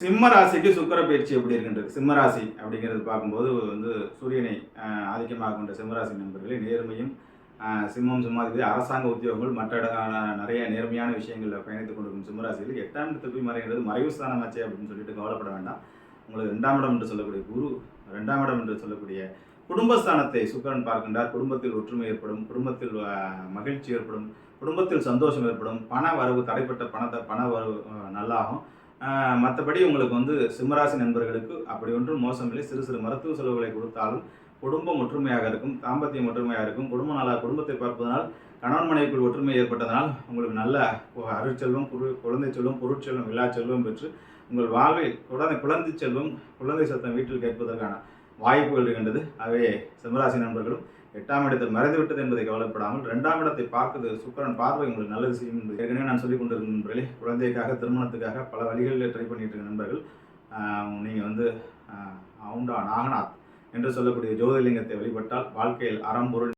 சிம்ம ராசிக்கு சுக்கிர பயிற்சி எப்படி இருக்கின்றது? சிம்ம ராசி அப்படிங்கிறது பார்க்கும்போது வந்து சூரியனை ஆதிக்கமாக கொண்ட சிம்மராசி நண்பர்களே, நேர்மையும் சிம்மம் சிம்மாதிபதி அரசாங்க உத்தியோகங்கள் மற்ற நிறைய நேர்மையான விஷயங்களில் பயணித்துக் கொண்டிருக்கும் சிம்மராசியில் 8ஆம் இடத்துக்கு போய் மறைகிறது மறைவு ஸ்தானமாச்சே அப்படின்னு சொல்லிட்டு கவலைப்பட வேண்டாம். உங்களுக்கு 2ஆம் இடம் என்று சொல்லக்கூடிய குரு, 2ஆம் இடம் என்று சொல்லக்கூடிய குடும்பஸ்தானத்தை சுக்கிரன் பார்க்கின்றார். குடும்பத்தில் ஒற்றுமை ஏற்படும், குடும்பத்தில் மகிழ்ச்சி ஏற்படும், குடும்பத்தில் சந்தோஷம் ஏற்படும், பண வரவு தடைப்பட்ட பண வரவு நல்லாகும். மற்றபடி உங்களுக்கு வந்து சிம்மராசி நண்பர்களுக்கு அப்படி ஒன்றும் மோசமில்லை. சிறு சிறு மருத்துவ செலவுகளை கொடுத்தாலும் குடும்பம் ஒற்றுமையாக இருக்கும், தாம்பத்தியம் ஒற்றுமையாக இருக்கும். குடும்பத்தை பார்ப்பதனால் கணவன் மனைவிக்குள் ஒற்றுமை ஏற்பட்டதனால் உங்களுக்கு நல்ல அருட்செல்வம், குழந்தை செல்வம், பொருட்செல்வம், விழா செல்வம் பெற்று உங்கள் வாழ்வில் குழந்தை செல்வம், குழந்தை சத்தம் வீட்டில் கேட்பதற்கான வாய்ப்புகள் இருக்கின்றது. ஆகவே சிம்மராசி நண்பர்களும் 8ஆம் இடத்தில் மறைந்துவிட்டது என்பதை கவலைப்படாமல் 2ஆம் இடத்தை பார்க்குது சுக்கிரன் பார்வை உங்களுக்கு நல்லது செய்யும் என்பது ஏற்கனவே நான் சொல்லிக் கொண்டிருக்கும் நண்பர்களே. குழந்தைக்காக, திருமணத்துக்காக பல வழிகளில் ட்ரை பண்ணிட்டு இருக்க நண்பர்கள், நீங்கள் வந்து அவுண்டா நாகநாத் என்று சொல்லக்கூடிய ஜோதிலிங்கத்தை வழிபட்டால் வாழ்க்கையில் அறம்பொருள்